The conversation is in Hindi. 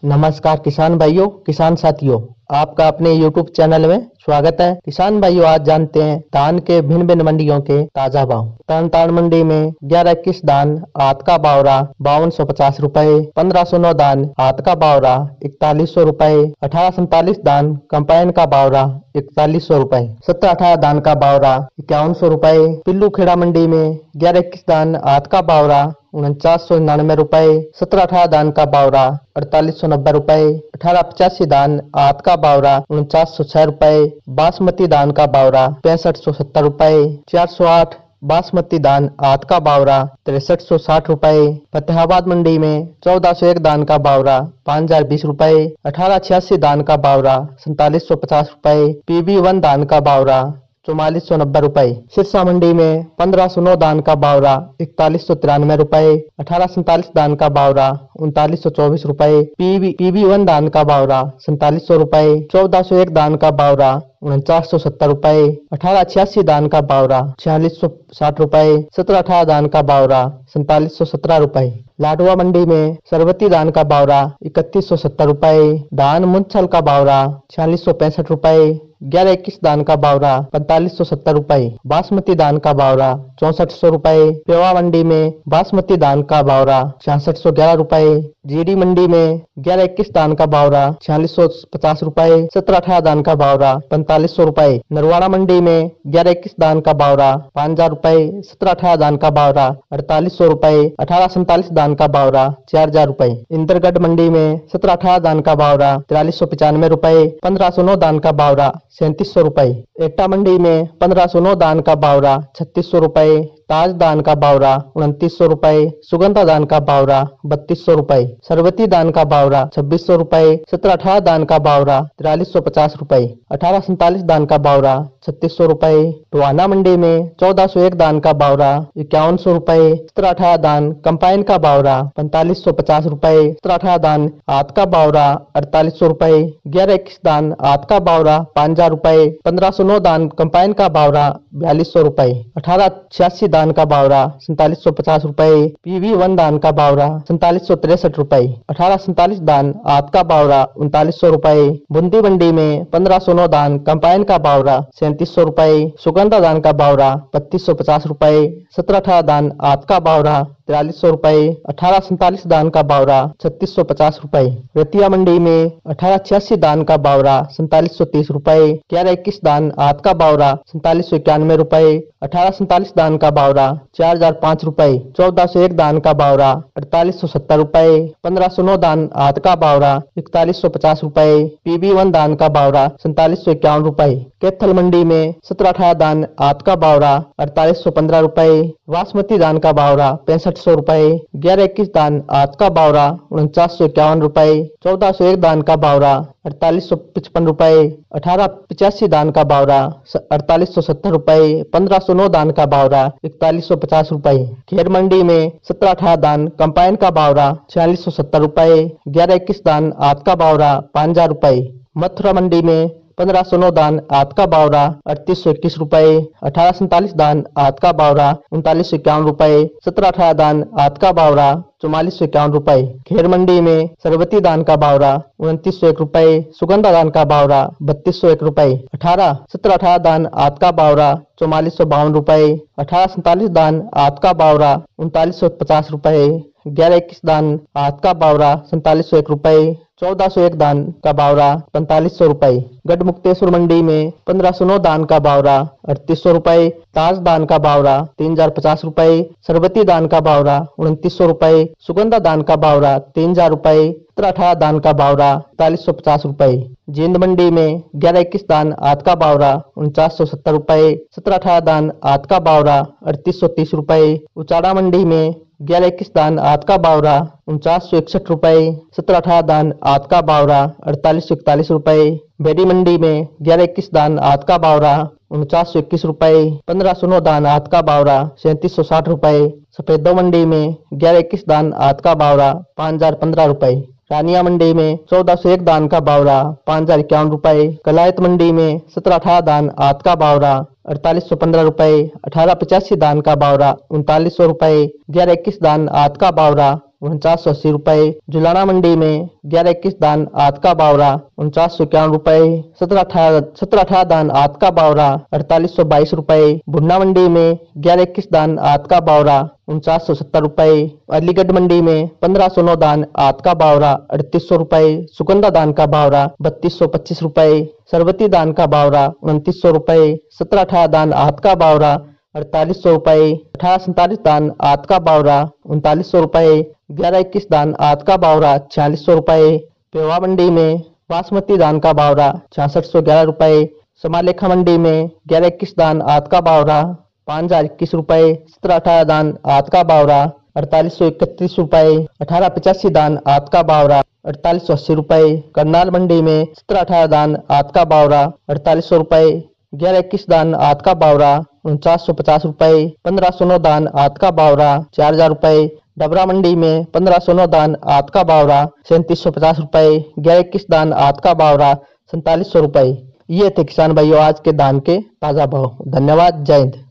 नमस्कार किसान भाइयों, किसान साथियों, आपका अपने YouTube चैनल में स्वागत है। किसान भाइयों, आज जानते हैं धान के भिन्न भिन्न मंडियों के ताजा भाव। तरण मंडी में 11-21 धान हाथ का बावरा 5250 रुपए, 1509 धान हाथ का बावरा 4100 रुपए, 1847 धान कंपाइन का बावरा 4100 रुपए, 17-18 धान का बावरा 5100 रुपए। पिल्लू खेड़ा मंडी में 11-21 धान हाथ का बावरा 4999 रुपए, 17-18 धान का बावरा 4890 रुपए, 1885 धान हाथ का बावरा 4906 रुपए, बासमती धान का बावरा 6570 रुपए, 408 बासमती धान हाथ का बावरा 6360 रुपए। फतेहाबाद मंडी में 1401 धान का बावरा 5020 रुपए, 1886 धान का बावरा 4750 रुपए, PB1 धान का बावरा 4490 रुपए। सिरसा मंडी में 1509 धान का बावरा 4193 रुपए, 1847 धान का बावरा 3924 रुपए, PB1 धान का बावरा 4700 रुपए, 1401 धान का बावरा 4970 रुपए, 1886 धान का बावरा 4660 रुपए, 17-18 धान का बावरा 4717 रुपए। लाडवा मंडी में सरवती धान का बावरा 3170 रुपए, धान मुंछल का बावरा 4665 रुपए, 11-21 धान का बावरा 4570 रुपए, बासमती धान का बावरा 6400 रुपए। पेवा मंडी में बासमती धान का बावरा 6611 रुपए, जीडी मंडी में 11-21 धान का बावरा 4650 रुपए, 17-18 धान का बावरा 4500 रुपए। नरवाड़ा मंडी में 11-21 धान का बावरा 5000 रुपए, 17-18 धान का बावरा 4800 रुपए, 1847 धान का बावरा 4000 रुपए। इंदरगढ़ मंडी में 17-18 धान का बावरा 4395 रुपए, 1509 धान का बावरा 3700 रुपए। एटा मंडी में 1509 धान का बावरा 3600 रुपए, ताज धान का बावरा 2900 रुपए, सुगंधा धान का बावरा 3200 रुपए, सरवती धान का बावरा 2600 रुपए, 17-18 धान का बावरा 4350 रुपए, 1847 धान का बावरा 3600 रुपए। टोहाना मंडी में 1401 धान का बावरा 5100 रुपए, 17-18 धान कंपाइन का बावरा 4550 रुपए, 17-18 धान हाथ का बावरा 4800 रुपए, 11-21 धान हाथ का बावरा 5000 रुपए, 1509 धान कंपाइन का बावरा 4200 रुपए, 1886 धान का बावरा 4750 रुपए, PB1 धान का बावरा 4763 रुपए, 1847 धान हाथ का बावरा 3900 रुपए। बूंदी मंडी में 1509 धान कंपाइन का बावरा 3700 रुपए, सुगंधा धान का बावरा 3250 रुपए, 17-18 धान हाथ का बावरा 4300 रुपए, 1847 धान का बावरा 3650 रुपए। रतिया मंडी में 1886 धान का बावरा 4730 रुपए, 11-21 धान हाथ का बावरा 4791 रुपए, 1847 धान का बावरा 4005 रुपए, 1401 धान का बावरा 4870 रुपए, 1509 धान हाथ का बावरा 4150 रुपए, PB1 धान का बावरा 4751 रुपए। कैथल मंडी में 17-18 धान हाथ का बावरा 4815 रुपए, बासमती धान का बावरा 6500 रुपए, 11-21 धान हाथ का बावरा 4951 रुपए, 1401 धान का बावरा 4855 रुपए, 1885 धान का बावरा 4870 रुपए, 1509 धान का बावरा 4150 रुपए। खेर मंडी में 17-18 धान कंपाइन का बावरा 4670 रुपए, 11-21 धान हाथ का बावरा 5000 रुपए। मथुरा मंडी में 1509 धान हाथ का बावरा 3821 रुपए, 1847 धान हाथ का बावरा 3951 रुपए, 17-18 धान हाथ का बावरा 4451 रुपए। खेर मंडी में सरवती धान का बावरा 2901 रुपए, सुगंधा धान का बावरा 3201 रुपए, 17-18 धान हाथ का बावरा 4452 रुपए, 1847 धान हाथ का बावरा 3950 रुपए, 11-21 धान हाथ का बावरा 4701 रुपए, 1401 धान का बावरा 4500 रुपए। गढ़मुक्तेश्वर मंडी में 1509 धान का बावरा 3800 रुपए, ताज धान का बावरा 3050 रुपए, सरवती धान का बावरा 2900 रुपए, सुगंधा धान का बावरा 3000 रुपए, 17-18 धान का बावरा 4350 रुपए। जींद मंडी में 11-21 धान हाथ का बावरा 4970 रुपए, 17-18 धान हाथ का बावरा 3830 रुपए। उचाड़ा मंडी में 11-21 धान हाथ का बावरा 4961 रुपए, 17-18 धान हाथ का बावरा 4841 रुपए। बेडी मंडी में 11-21 धान हाथ का बावरा 4921 रुपए, 1509 धान हाथ का बावरा 3760 रुपए। सफेदो मंडी में 11-21 धान हाथ का बावरा 5015 रुपए। रानिया मंडी में 1401 धान का बावरा 5051 रुपए। कलायत मंडी में 17-18 धान हाथ का बावरा 4815 रुपए, 1885 धान का बावरा 3900 रुपए, 11-21 धान हाथ का बावरा 4980 रुपए। जुलाना मंडी में 11-21 धान आत का बावरा 4991 रुपए। 17-18 धान आत का बावरा 4822 रुपए। भुन्ना मंडी में 11-21 धान आत का बावरा 4970 रुपए। अलीगढ़ मंडी में 1509 धान आत का बावरा 3800 रुपए। सुगंधा धान का बावरा 3225 रुपए। सरबती धान का बावरा 2900 रुपए। 17-18 धान आत का बावरा 4800 रुपए। 18-47 धान आत का बावरा 3900 रुपए। 11-21 धान आत का बावरा 4600 रुपए। पेवा मंडी में बासमती धान का बावरा 6611 रुपए। समालेखा मंडी में 11-21 धान आत का बावरा 5021 रुपए। 17-18 धान आत का बावरा 4831 रुपए। 18-85 धान आत का बावरा 4880 रुपए। करनाल मंडी में 17-18 धान आत का बावरा 4800 रुपए। 11-21 धान आत का बावरा 4950 रुपए। 1509 धान आत का बावरा 4000 रुपए। डबरा मंडी में 1509 धान आत का बावरा 3750 रुपए। 11-21 धान आत का बावरा 4700 रुपए। ये थे किसान भाइयों आज के धान के ताजा भाव। धन्यवाद। जय हिंद।